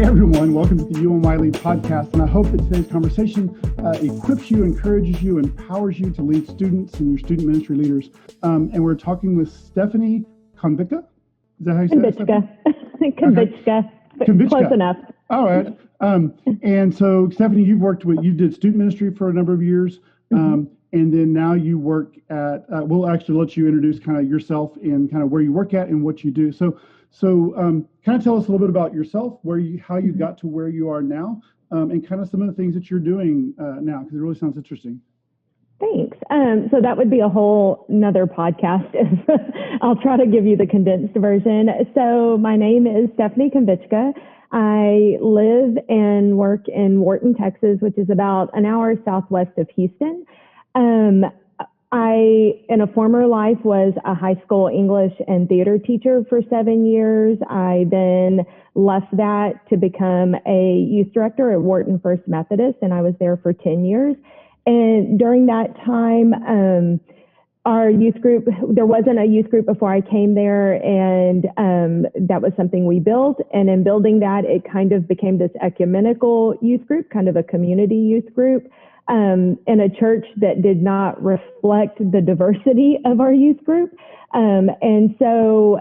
Hey everyone, welcome to the UMYLEAD podcast, and I hope that today's conversation equips you, encourages you, empowers you to lead students and your student ministry leaders. And we're talking with Stephanie Konvicka. Is that how you say it? Konvicka. Konvicka. Close enough. All right. And so, Stephanie, you did student ministry for a number of years, and then now you work at, we'll actually let you introduce kind of yourself and kind of where you work at and what you do. So kind of tell us a little bit about yourself, how you got to where you are now, and kind of some of the things that you're doing now, because it really sounds interesting. Thanks. So that would be a whole nother podcast. I'll try to give you the condensed version. So my name is Stephanie Konvicka. I live and work in Wharton, Texas, which is about an hour southwest of Houston. I, in a former life, was a high school English and theater teacher for 7 years. I then left that to become a youth director at Wharton First Methodist, and I was there for 10 years. And during that time, our youth group, there wasn't a youth group before I came there, and that was something we built. And in building that, it kind of became this ecumenical youth group, kind of a community youth group. In a church that did not reflect the diversity of our youth group. And so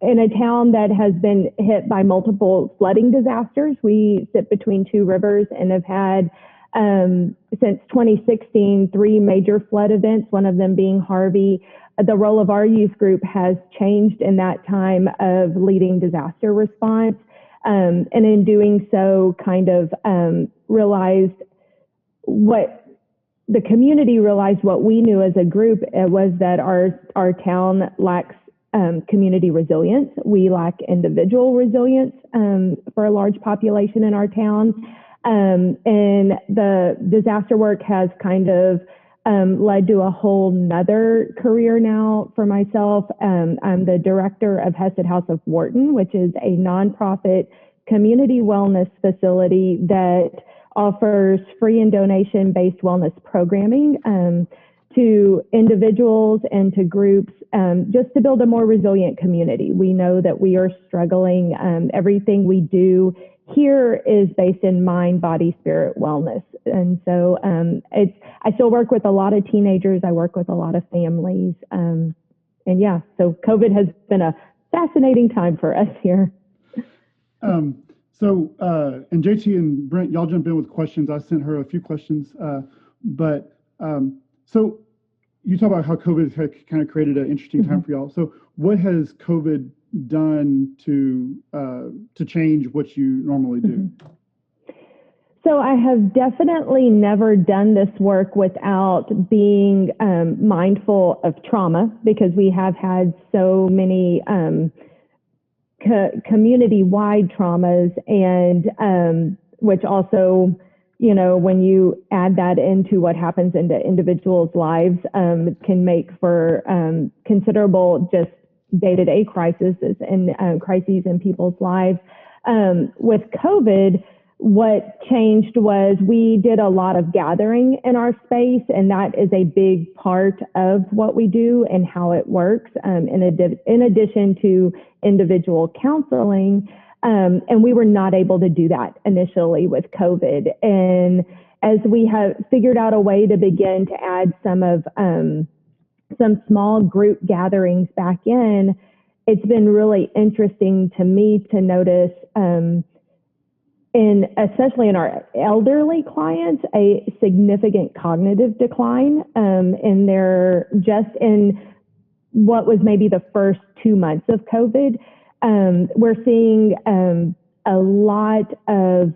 in a town that has been hit by multiple flooding disasters, we sit between two rivers and have had, since 2016, 3 major flood events, one of them being Harvey. The role of our youth group has changed in that time of leading disaster response. And in doing so, kind of realized what the community realized, what we knew as a group, was that our town lacks community resilience. We lack individual resilience for a large population in our town. And the disaster work has kind of led to a whole nother career now for myself. I'm the director of Hesed House of Wharton, which is a nonprofit community wellness facility that offers free and donation-based wellness programming to individuals and to groups, just to build a more resilient community. We know that we are struggling. Everything we do here is based in mind, body, spirit wellness. And so I still work with a lot of teenagers. I work with a lot of families. So COVID has been a fascinating time for us here. And JT and Brent, y'all jump in with questions. I sent her a few questions, so you talk about how COVID has kind of created an interesting time for y'all. So what has COVID done to change what you normally do? So I have definitely never done this work without being mindful of trauma, because we have had so many community-wide traumas, and which also, when you add that into what happens into individuals' lives, can make for considerable just day-to-day crises in people's lives. With COVID, what changed was we did a lot of gathering in our space, and that is a big part of what we do and how it works, in addition to individual counseling. And we were not able to do that initially with COVID. And as we have figured out a way to begin to add some small group gatherings back in, it's been really interesting to me to notice, especially in our elderly clients, a significant cognitive decline in what was maybe the first 2 months of COVID. We're seeing a lot of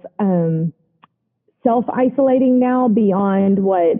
self-isolating now beyond what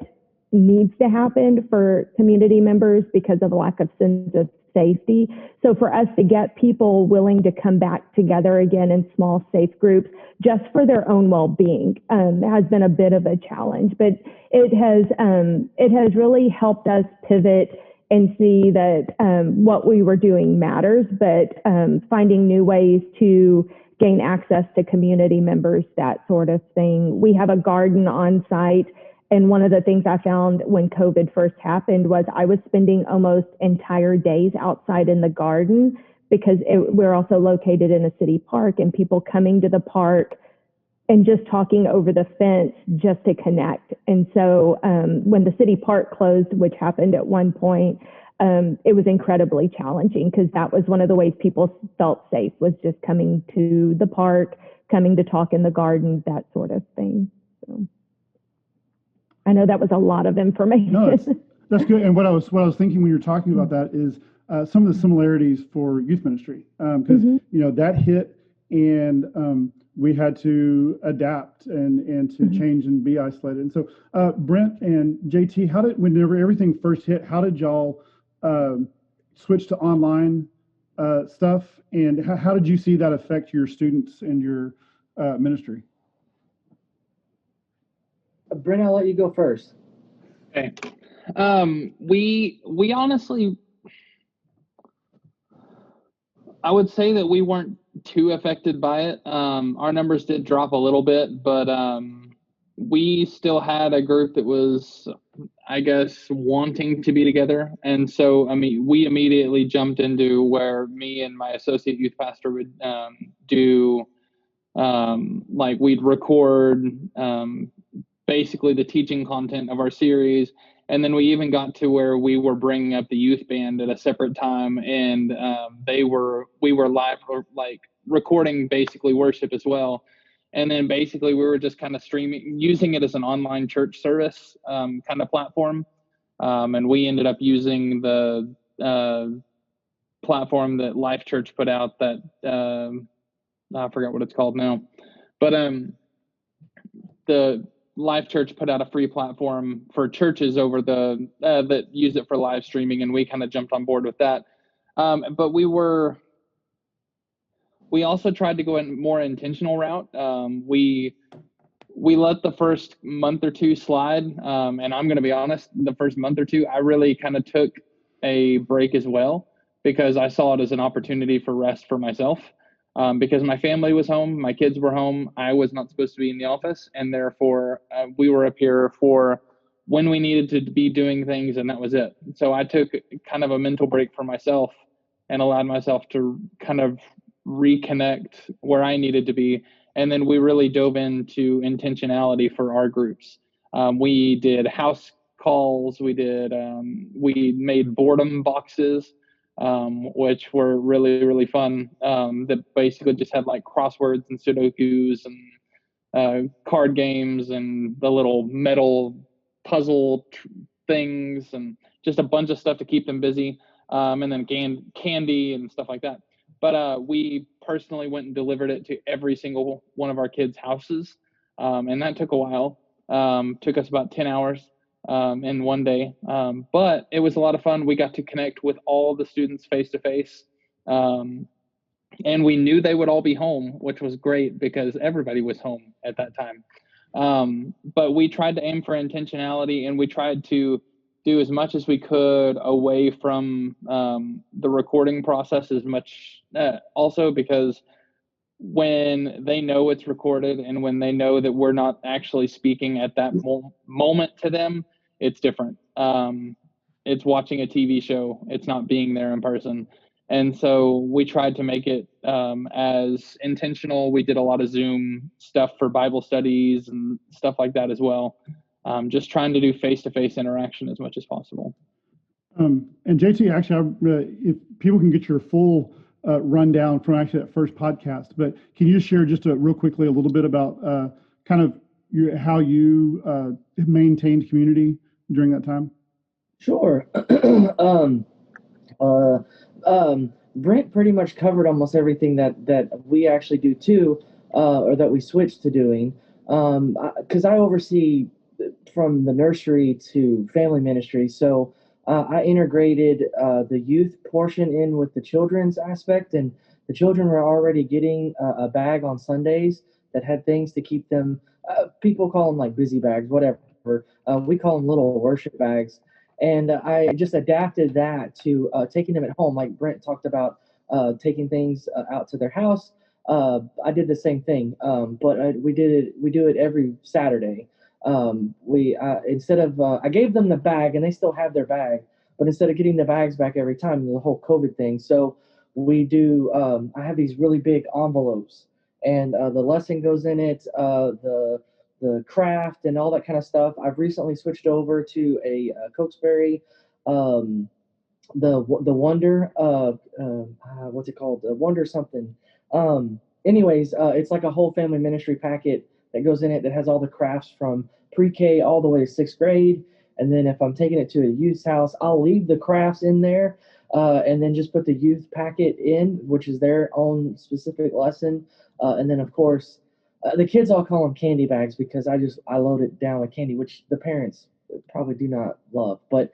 needs to happen for community members because of a lack of sense of safety. So for us to get people willing to come back together again in small, safe groups just for their own well-being has been a bit of a challenge, but it has really helped us pivot and see that what we were doing matters, but finding new ways to gain access to community members, that sort of thing. We have a garden on site, and one of the things I found when COVID first happened was I was spending almost entire days outside in the garden because we're also located in a city park, and people coming to the park and just talking over the fence just to connect. And so when the city park closed, which happened at one point, it was incredibly challenging, because that was one of the ways people felt safe, was just coming to the park, coming to talk in the garden, that sort of thing. So I know that was a lot of information. No, that's good. And what I was thinking when you're talking about that is some of the similarities for youth ministry, because that hit, and we had to adapt and to change and be isolated. And so Brent and JT, whenever everything first hit, how did y'all switch to online stuff, and how did you see that affect your students and your ministry? Brent, I'll let you go first. Okay. We honestly, I would say that we weren't too affected by it. Our numbers did drop a little bit, but we still had a group that was, I guess, wanting to be together. And so, I mean, we immediately jumped into where me and my associate youth pastor would do, like, we'd record basically the teaching content of our series. And then we even got to where we were bringing up the youth band at a separate time, and we were live, like, recording basically worship as well. And then basically we were just kind of using it as an online church service kind of platform. And we ended up using the platform that Life Church put out that I forgot what it's called now, but the Life Church put out a free platform for churches over that use it for live streaming, and we kind of jumped on board with that. But we also tried to go a more intentional route. We let the first month or two slide, and I'm going to be honest, the first month or two, I really kind of took a break as well, because I saw it as an opportunity for rest for myself. Because my family was home, my kids were home, I was not supposed to be in the office, and therefore we were up here for when we needed to be doing things, and that was it. So I took kind of a mental break for myself and allowed myself to kind of reconnect where I needed to be. And then we really dove into intentionality for our groups. We did house calls, we made boredom boxes, which were really, really fun, that basically just had like crosswords and Sudokus and card games and the little metal puzzle things and just a bunch of stuff to keep them busy, and then candy and stuff like that. But we personally went and delivered it to every single one of our kids' houses, and that took a while. Took us about 10 hours in one day, but it was a lot of fun. We got to connect with all the students face to face, and we knew they would all be home, which was great because everybody was home at that time. But we tried to aim for intentionality, and we tried to do as much as we could away from the recording process as much, also because when they know it's recorded and when they know that we're not actually speaking at that moment to them, it's different. It's watching a TV show. It's not being there in person. And so we tried to make it as intentional. We did a lot of Zoom stuff for Bible studies and stuff like that as well. Just trying to do face-to-face interaction as much as possible. And JT, actually, if people can get your full rundown from actually that first podcast, but can you share just real quickly a little bit about kind of how you maintained community during that time? Sure. Brent pretty much covered almost everything that we actually do too, or that we switched to doing. Because I oversee from the nursery to family ministry, so I integrated the youth portion in with the children's aspect, and the children were already getting a bag on Sundays that had things to keep them. People call them like busy bags, whatever. We call them little worship bags. And I just adapted that to taking them at home, like Brent talked about, taking things out to their house. I did the same thing, but we do it every Saturday. Instead of I gave them the bag, and they still have their bag, but instead of getting the bags back every time, the whole COVID thing. So we do. I have these really big envelopes, and the lesson goes in it. The craft and all that kind of stuff. I've recently switched over to a Cokesbury, um, the Wonder, what's it called? The Wonder something. Anyways, it's like a whole family ministry packet that goes in it that has all the crafts from pre-K all the way to sixth grade. And then if I'm taking it to a youth's house, I'll leave the crafts in there, and then just put the youth packet in, which is their own specific lesson. And then of course, the kids all call them candy bags because I load it down with candy, which the parents probably do not love. But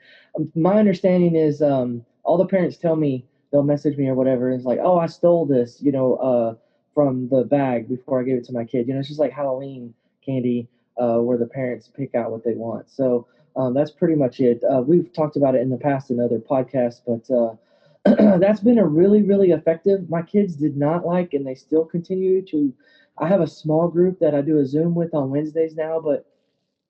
my understanding is, all the parents tell me, they'll message me or whatever. And it's like, oh, I stole this, from the bag before I gave it to my kid. It's just like Halloween candy, where the parents pick out what they want. So that's pretty much it. We've talked about it in the past in other podcasts, but that's been a really, really effective. My kids did not like, and they still continue to. I have a small group that I do a Zoom with on Wednesdays now, but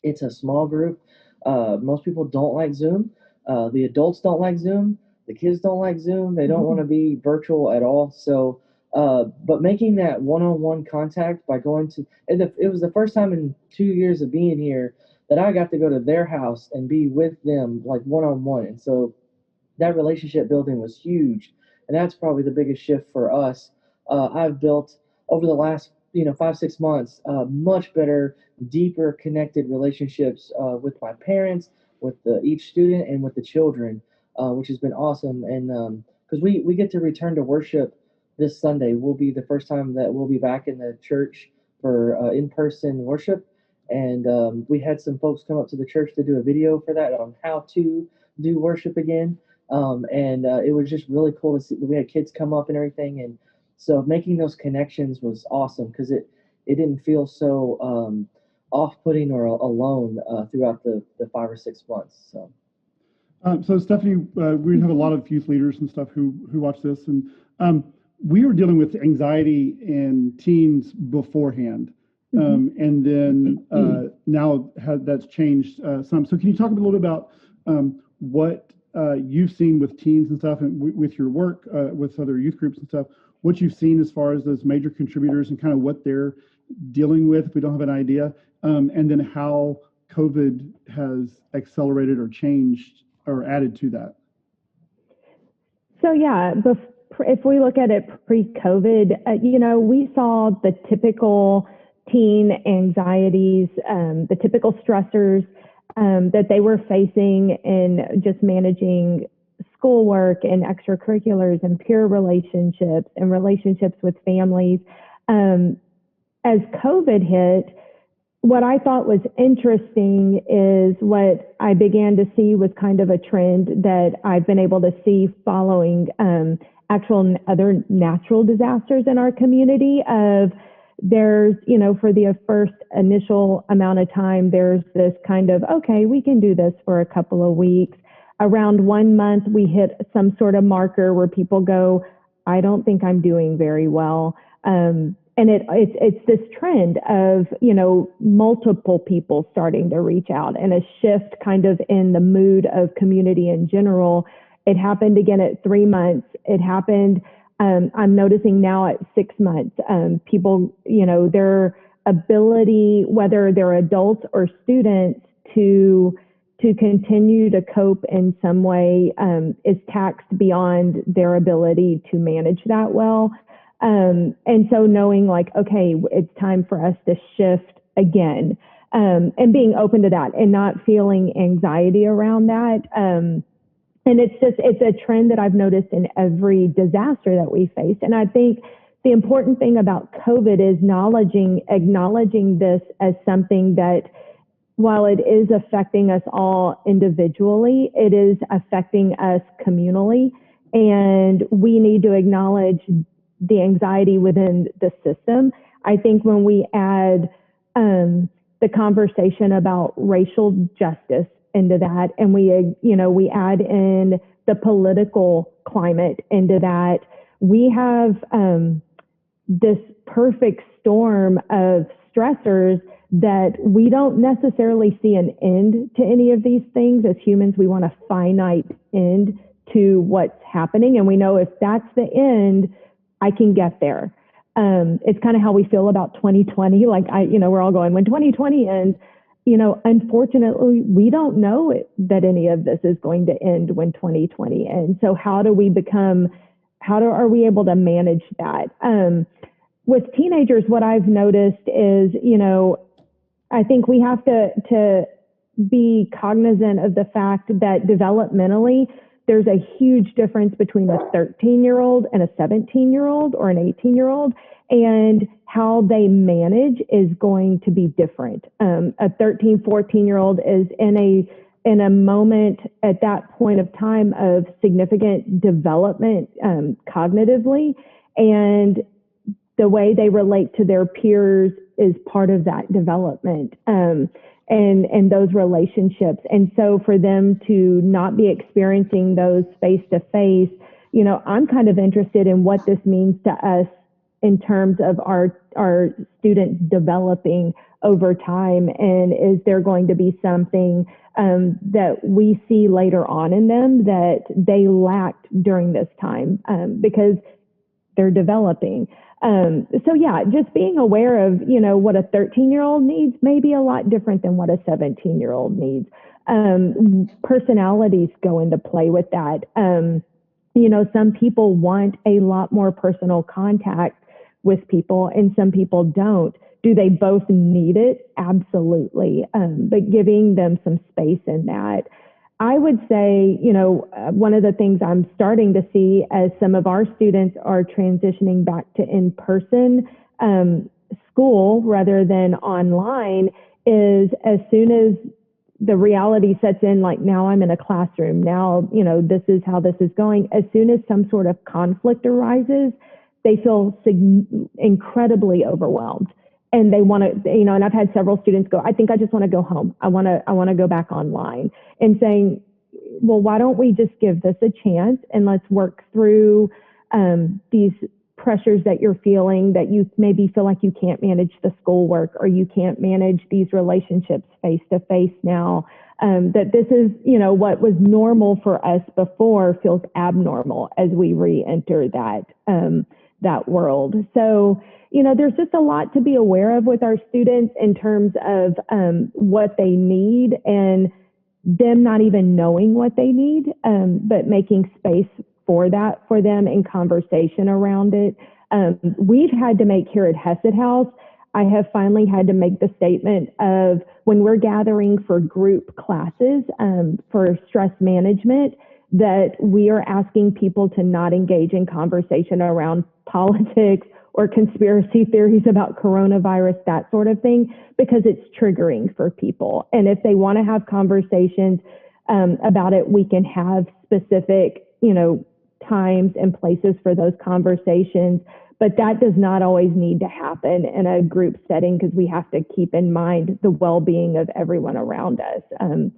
it's a small group. Most people don't like Zoom. The adults don't like Zoom. The kids don't like Zoom. They don't want to be virtual at all. So, but making that one-on-one contact by going to, and it was the first time in 2 years of being here that I got to go to their house and be with them like one-on-one. And so that relationship building was huge. And that's probably the biggest shift for us. I've built over the last 5 6 months much better, deeper connected relationships with my parents, with each student, and with the children, which has been awesome. And because we get to return to worship this Sunday, will be the first time that we'll be back in the church for in-person worship. And we had some folks come up to the church to do a video for that on how to do worship again. And it was just really cool to see. We had kids come up and everything, and so making those connections was awesome because it didn't feel so off-putting or alone throughout the 5 or 6 months. So Stephanie, we have a lot of youth leaders and stuff who watch this, and we were dealing with anxiety in teens beforehand, and then now that's changed some. So can you talk a little bit about what you've seen with teens and stuff, and with your work with other youth groups and stuff, what you've seen as far as those major contributors and kind of what they're dealing with, if we don't have an idea, and then how COVID has accelerated or changed or added to that. So yeah, if we look at it pre-COVID, we saw the typical teen anxieties, the typical stressors that they were facing in just managing schoolwork and extracurriculars and peer relationships and relationships with families. As COVID hit, what I thought was interesting is what I began to see was kind of a trend that I've been able to see following actual other natural disasters in our community of there's, for the first initial amount of time, there's this kind of, okay, we can do this for a couple of weeks. Around 1 month, we hit some sort of marker where people go, I don't think I'm doing very well. And it's this trend of, multiple people starting to reach out and a shift kind of in the mood of community in general. It happened again at 3 months. It happened, I'm noticing now at 6 months. People, their ability, whether they're adults or students, to continue to cope in some way is taxed beyond their ability to manage that well. And so knowing like, okay, it's time for us to shift again, and being open to that and not feeling anxiety around that. And it's a trend that I've noticed in every disaster that we face. And I think the important thing about COVID is acknowledging this as something that, while it is affecting us all individually, it is affecting us communally. And we need to acknowledge the anxiety within the system. I think when we add the conversation about racial justice into that, and we add in the political climate into that, we have this perfect storm of stressors that we don't necessarily see an end to any of these things. As humans, we want a finite end to what's happening. And we know if that's the end, I can get there. It's kind of how we feel about 2020. Like we're all going, when 2020 ends, unfortunately, we don't know that any of this is going to end when 2020 ends. So how are we able to manage that? With teenagers, what I've noticed is, I think we have to be cognizant of the fact that developmentally, there's a huge difference between a 13-year-old and a 17-year-old or an 18-year-old, and how they manage is going to be different. A 13, 14-year-old is in a moment at that point of time of significant development cognitively, and the way they relate to their peers is part of that development. And those relationships. And so for them to not be experiencing those face to face, I'm kind of interested in what this means to us in terms of our students developing over time. And is there going to be something that we see later on in them that they lacked during this time because they're developing? So yeah, just being aware of, what a 13-year-old needs may be a lot different than what a 17-year-old needs. Personalities go into play with that. Some people want a lot more personal contact with people and some people don't. Do they both need it? Absolutely. But giving them some space in that. I would say, one of the things I'm starting to see as some of our students are transitioning back to in-person school rather than online is as soon as the reality sets in, like now I'm in a classroom, now, this is how this is going. As soon as some sort of conflict arises, they feel incredibly overwhelmed. And they want to, and I've had several students go, I think I just want to go home. I want to go back online, and saying, well, why don't we just give this a chance and let's work through these pressures that you're feeling, that you maybe feel like you can't manage the schoolwork or you can't manage these relationships face to face now, that this is, what was normal for us before feels abnormal as we re-enter that world. So, there's just a lot to be aware of with our students in terms of what they need and them not even knowing what they need, but making space for that for them in conversation around it. We've had to make here at Hesed House, I have finally had to make the statement of when we're gathering for group classes for stress management, that we are asking people to not engage in conversation around politics or conspiracy theories about coronavirus, that sort of thing, because it's triggering for people. And if they want to have conversations about it, we can have specific, times and places for those conversations. But that does not always need to happen in a group setting because we have to keep in mind the well-being of everyone around us.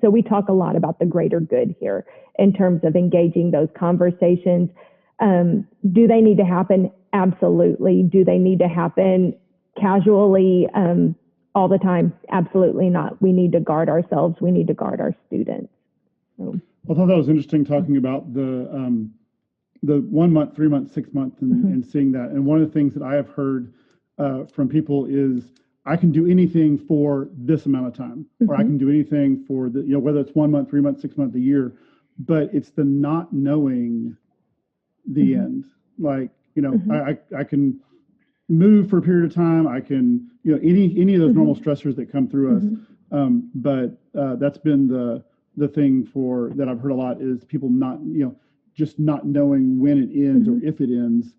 So we talk a lot about the greater good here in terms of engaging those conversations. Do they need to happen? Absolutely. Do they need to happen casually all the time? Absolutely not. We need to guard ourselves. We need to guard our students. So. I thought that was interesting talking about the 1 month, 3 month, 6 month, and seeing that. And one of the things that I have heard from people is, I can do anything for this amount of time, or I can do anything for whether it's 1 month, 3 months, 6 months, a year, but it's the not knowing the end. Like, I can move for a period of time. I can, any of those normal stressors that come through us. But that's been the thing that I've heard a lot is people not, just not knowing when it ends or if it ends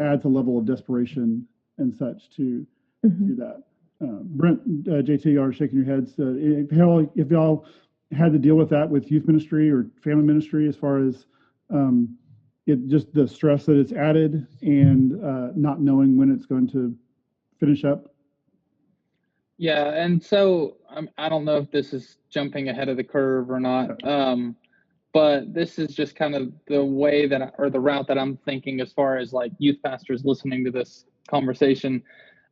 adds a level of desperation and such to that. Brent, JT, you are shaking your heads. If y'all had to deal with that with youth ministry or family ministry, as far as just the stress that it's added and not knowing when it's going to finish up. Yeah, and so I don't know if this is jumping ahead of the curve or not, but this is just kind of the way or the route that I'm thinking as far as like youth pastors listening to this conversation.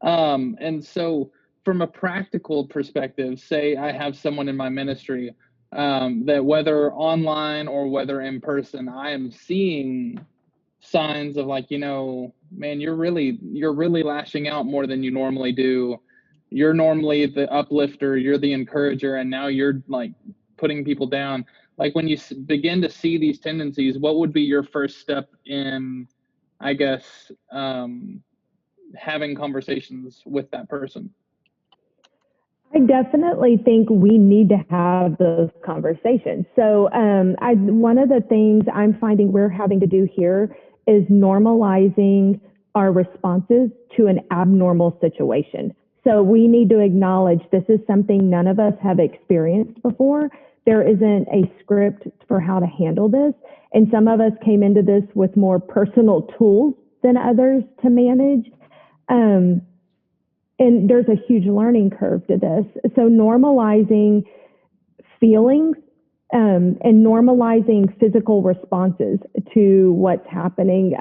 And so from a practical perspective, say I have someone in my ministry that whether online or whether in person, I am seeing signs of like, man, you're really lashing out more than you normally do. You're normally the uplifter, you're the encourager, and now you're like putting people down. Like when you begin to see these tendencies, what would be your first step in, I guess, having conversations with that person? I definitely think we need to have those conversations. So one of the things I'm finding we're having to do here is normalizing our responses to an abnormal situation. So we need to acknowledge this is something none of us have experienced before. There isn't a script for how to handle this. And some of us came into this with more personal tools than others to manage. And there's a huge learning curve to this. So normalizing feelings and normalizing physical responses to what's happening.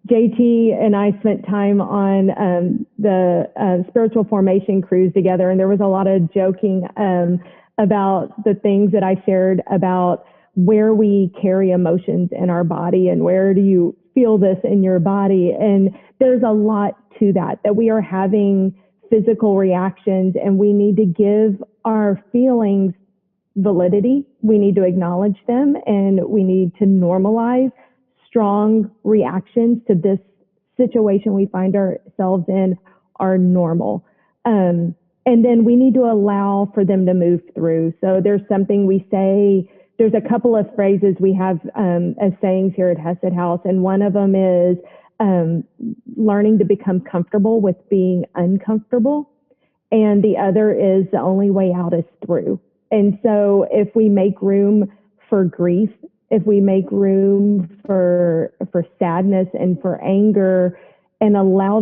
JT and I spent time on the spiritual formation cruise together, and there was a lot of joking about the things that I shared about where we carry emotions in our body and where do you feel this in your body. And there's a lot to that we are having physical reactions, and we need to give our feelings validity. We need to acknowledge them, and we need to normalize strong reactions to this situation we find ourselves in are normal. And then we need to allow for them to move through. So there's something we say, there's a couple of phrases we have as sayings here at Hesed House, and one of them is learning to become comfortable with being uncomfortable. And the other is the only way out is through. And so if we make room for grief, if we make room for sadness and for anger, and allow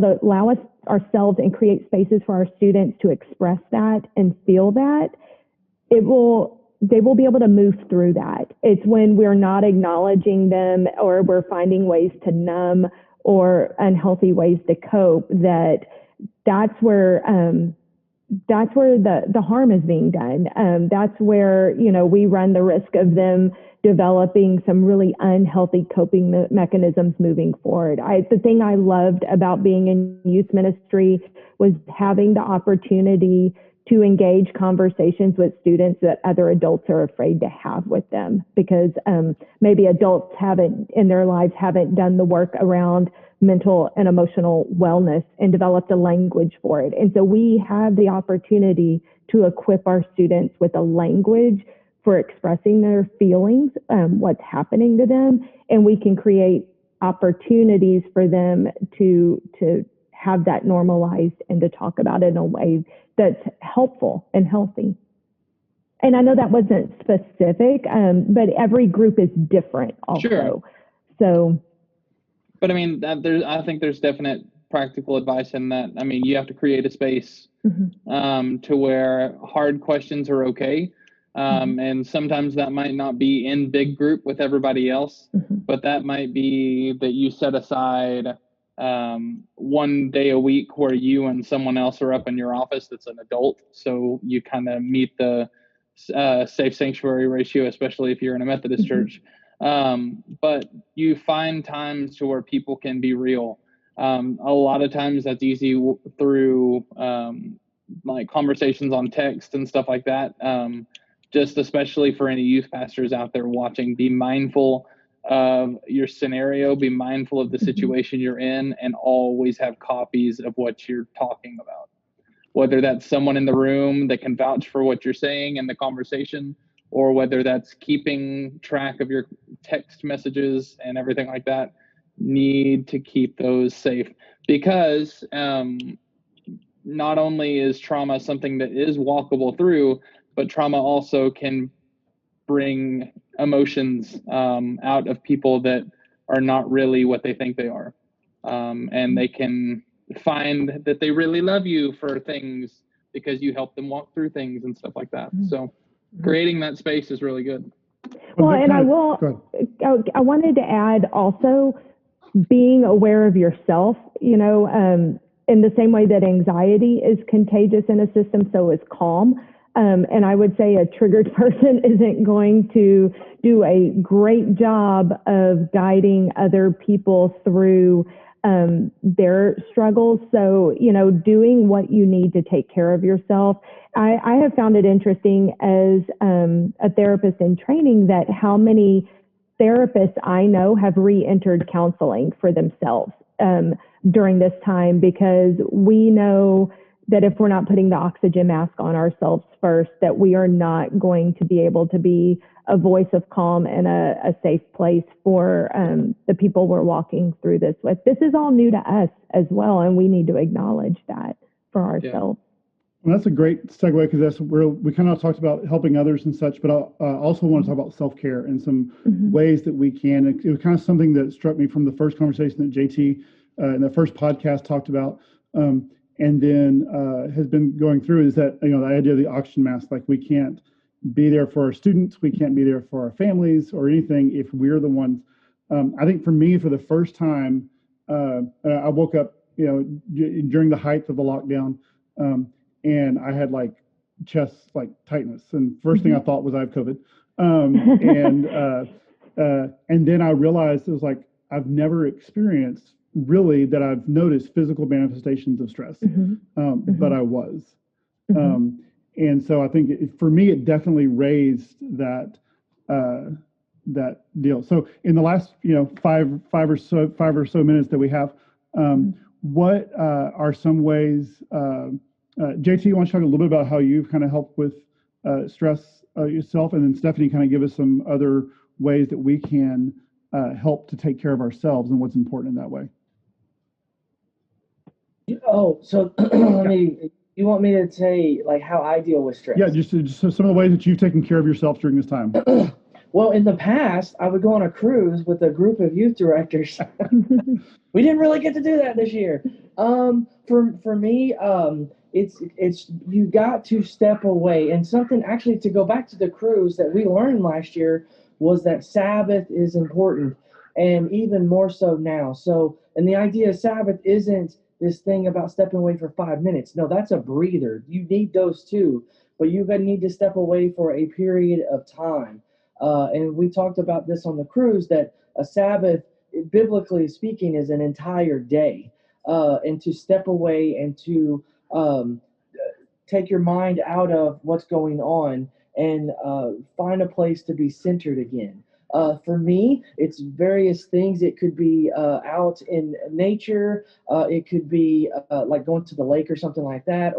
us ourselves and create spaces for our students to express that and feel that, they will be able to move through that. It's when we're not acknowledging them or we're finding ways to numb or unhealthy ways to cope that's where the harm is being done. That's where, we run the risk of them developing some really unhealthy coping mechanisms moving forward. The thing I loved about being in youth ministry was having the opportunity to engage conversations with students that other adults are afraid to have with them, because maybe adults in their lives haven't done the work around mental and emotional wellness and developed a language for it. And so we have the opportunity to equip our students with a language for expressing their feelings, what's happening to them, and we can create opportunities for them to have that normalized and to talk about it in a way that's helpful and healthy. And I know that wasn't specific, but every group is different also. Sure. So. But I mean, I think there's definite practical advice in that. I mean, you have to create a space to where hard questions are okay. And sometimes that might not be in big group with everybody else, but that might be that you set aside one day a week where you and someone else are up in your office that's an adult. So you kind of meet the safe sanctuary ratio, especially if you're in a Methodist church. But you find times to where people can be real. A lot of times that's easy through like conversations on text and stuff like that. Just especially for any youth pastors out there watching, be mindful of your scenario, be mindful of the situation you're in, and always have copies of what you're talking about. Whether that's someone in the room that can vouch for what you're saying in the conversation, or whether that's keeping track of your text messages and everything like that, need to keep those safe. Because not only is trauma something that is walkable through, but trauma also can bring emotions out of people that are not really what they think they are. And they can find that they really love you for things because you help them walk through things and stuff like that. So creating that space is really good. Well, and I wanted to add also being aware of yourself, in the same way that anxiety is contagious in a system, so is calm. And I would say a triggered person isn't going to do a great job of guiding other people through their struggles. So, doing what you need to take care of yourself. I have found it interesting as a therapist in training that how many therapists I know have re-entered counseling for themselves during this time, because we know that if we're not putting the oxygen mask on ourselves first, that we are not going to be able to be a voice of calm and a safe place for the people we're walking through this with. This is all new to us as well, and we need to acknowledge that for ourselves. Yeah. Well, that's a great segue, because that's where we kind of talked about helping others and such, but I also want to talk about self-care and some ways that we can. It was kind of something that struck me from the first conversation that JT in the first podcast talked about, and then has been going through, is that, the idea of the oxygen mask. Like, we can't be there for our students, we can't be there for our families or anything if we're the ones. I think for me, for the first time, I woke up, during the height of the lockdown. And I had chest tightness, and first thing I thought was I have COVID. And then I realized it was I've never experienced really that I've noticed physical manifestations of stress, but I was. And so I think for me, it definitely raised that deal. So in the last five or so minutes that we have, what are some ways? JT, you want to talk a little bit about how you've kind of helped with stress yourself, and then Stephanie kind of give us some other ways that we can help to take care of ourselves and what's important in that way. Oh, so you want me to say how I deal with stress? Yeah, just some of the ways that you've taken care of yourself during this time. Well, in the past, I would go on a cruise with a group of youth directors. We didn't really get to do that this year. For me, it's you got to step away. And something, actually, to go back to the cruise, that we learned last year was that Sabbath is important, and even more so now. So, and the idea of Sabbath isn't this thing about stepping away for 5 minutes. No, that's a breather. You need those too, but you're going to need to step away for a period of time. And we talked about this on the cruise, that a Sabbath, biblically speaking, is an entire day. And to step away and to take your mind out of what's going on and find a place to be centered again. For me, it's various things. It could be out in nature. It could be like going to the lake or something like that,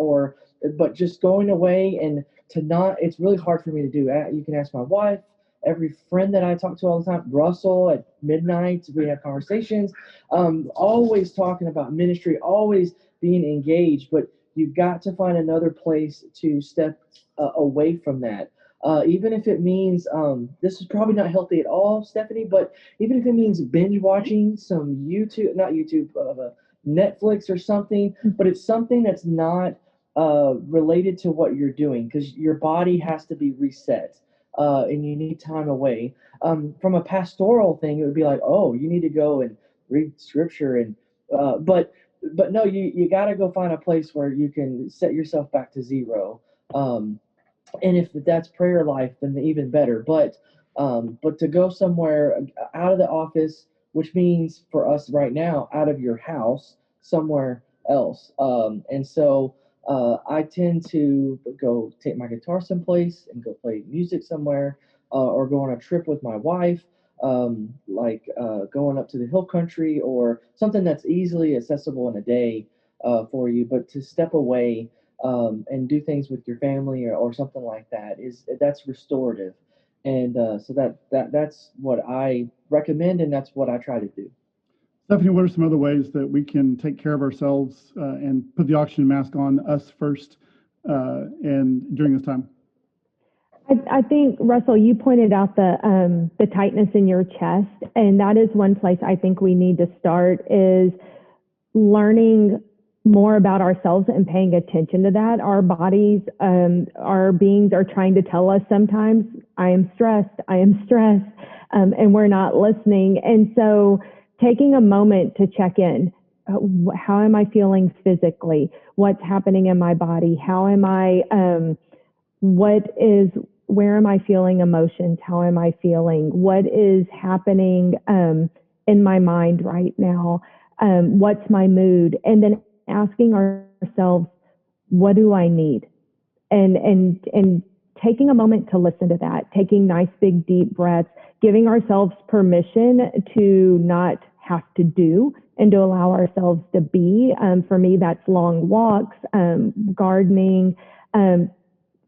but just going away and to not, it's really hard for me to do. You can ask my wife, every friend that I talk to all the time, Russell, at midnight, we have conversations, always talking about ministry, always being engaged, but you've got to find another place to step away from that. Even if it means, this is probably not healthy at all, Stephanie, but even if it means binge watching some Netflix or something, but it's something that's not related to what you're doing, because your body has to be reset. And you need time away. From a pastoral thing, it would be oh, you need to go and read scripture, and but no, you got to go find a place where you can set yourself back to zero. And if that's prayer life, then even better. But to go somewhere out of the office, which means for us right now, out of your house, somewhere else. And so I tend to go take my guitar someplace and go play music somewhere, or go on a trip with my wife, going up to the hill country or something that's easily accessible in a day for you. But to step away and do things with your family or something like that, that's restorative. And so that's what I recommend, and that's what I try to do. Stephanie, what are some other ways that we can take care of ourselves and put the oxygen mask on us first and during this time? I think, Russell, you pointed out the tightness in your chest, and that is one place I think we need to start, is learning more about ourselves and paying attention to that. Our bodies, our beings are trying to tell us sometimes, I am stressed, and we're not listening. And so taking a moment to check in, how am I feeling physically? What's happening in my body? How am I where am I feeling emotions? How am I feeling? What is happening in my mind right now? What's my mood? And then asking ourselves, what do I need? And taking a moment to listen to that, taking nice big deep breaths, giving ourselves permission to not have to do and to allow ourselves to be. For me, that's long walks, gardening,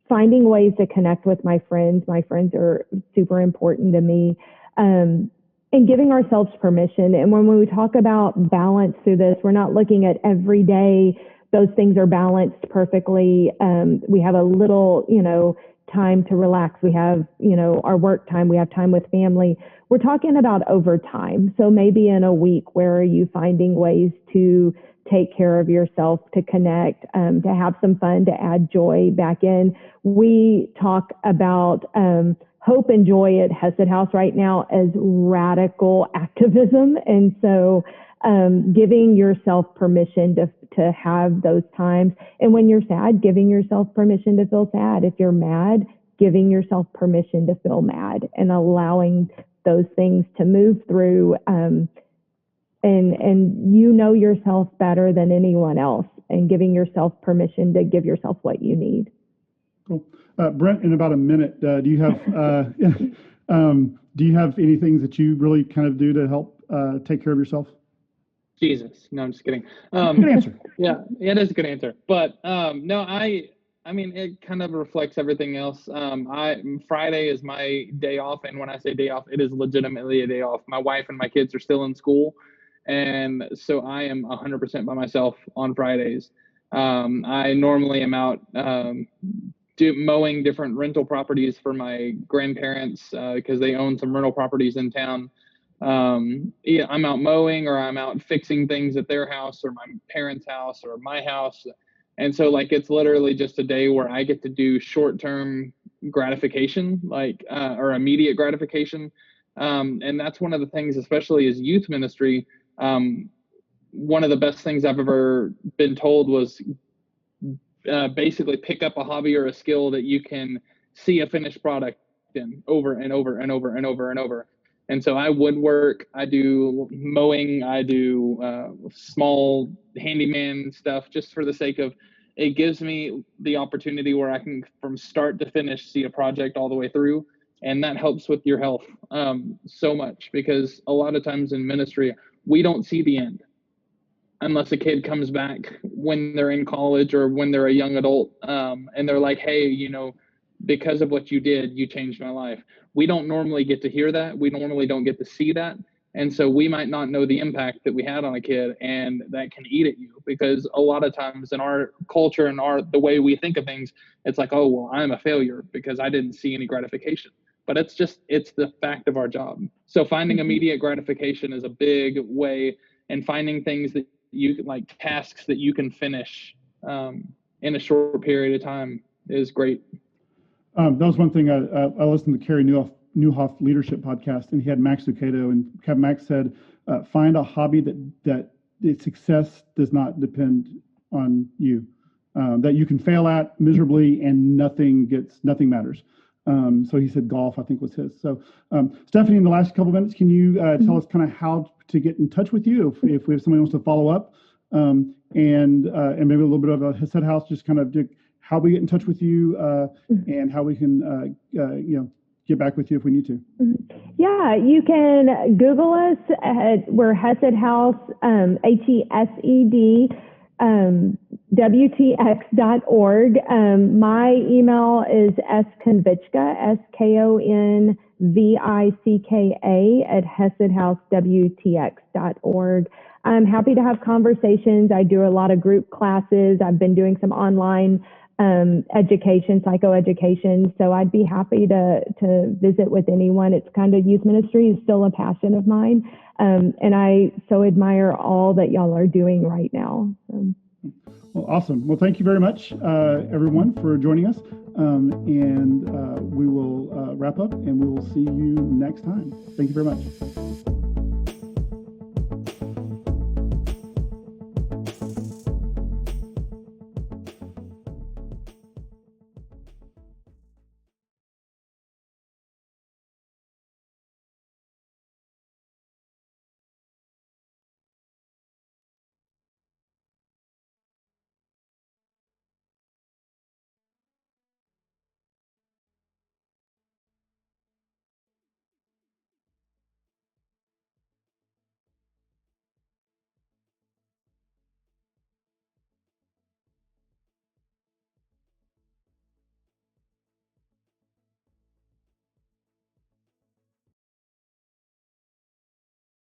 finding ways to connect with my friends. My friends are super important to me. And giving ourselves permission. And when we talk about balance through this, we're not looking at every day those things are balanced perfectly. We have a little, time to relax. We have, our work time. We have time with family. We're talking about over time. So maybe in a week, where are you finding ways to take care of yourself, to connect, to have some fun, to add joy back in? We talk about hope and joy at Hesed House right now as radical activism. And so giving yourself permission to have those times. And when you're sad, giving yourself permission to feel sad. If you're mad, giving yourself permission to feel mad and allowing those things to move through. And yourself better than anyone else, and giving yourself permission to give yourself what you need. Cool. Brent, in about a minute, do you have any things that you really kind of do to help take care of yourself? Jesus. No, I'm just kidding. Good answer. Yeah, it is a good answer. But no, I mean, it kind of reflects everything else. Friday is my day off. And when I say day off, it is legitimately a day off. My wife and my kids are still in school. And so I am 100% by myself on Fridays. I normally am out mowing different rental properties for my grandparents because they own some rental properties in town. I'm out mowing, or I'm out fixing things at their house or my parents' house or my house. And so it's literally just a day where I get to do short-term gratification, or immediate gratification. And that's one of the things, especially as youth ministry. One of the best things I've ever been told was basically pick up a hobby or a skill that you can see a finished product in over and over and over and over and over. And so I woodwork, I do mowing, I do small handyman stuff just for the sake of, it gives me the opportunity where I can, from start to finish, see a project all the way through. And that helps with your health so much, because a lot of times in ministry, we don't see the end unless a kid comes back when they're in college or when they're a young adult and they're like, hey, because of what you did, you changed my life. We don't normally get to hear that. We normally don't get to see that. And so we might not know the impact that we had on a kid, and that can eat at you, because a lot of times in our culture and the way we think of things, it's like, oh, well, I'm a failure because I didn't see any gratification. But it's the fact of our job. So finding immediate gratification is a big way, and finding things that you like, tasks that you can finish in a short period of time is great. That was one thing. I listened to Carey Nieuwhof leadership podcast, and he had Max Lucado, and Max said, find a hobby that its success does not depend on you, that you can fail at miserably and nothing matters. So he said golf, I think, was his. So Stephanie, in the last couple of minutes, can you tell us kind of how to get in touch with you if we have somebody who wants to follow up, and maybe a little bit of a Hesed House, just kind of how we get in touch with you and how we can get back with you if we need to. Yeah, you can Google us. We're Hesed House, HESED. WTX.org. My email is skonvicka, SKONVICKA @HesedHouseWTX.org. I'm happy to have conversations. I do a lot of group classes. I've been doing some online education, psychoeducation. So I'd be happy to visit with anyone. It's kind of, youth ministry is still a passion of mine. And I so admire all that y'all are doing right now. Well, awesome. Well, thank you very much, everyone, for joining us. And we will wrap up, and we will see you next time. Thank you very much.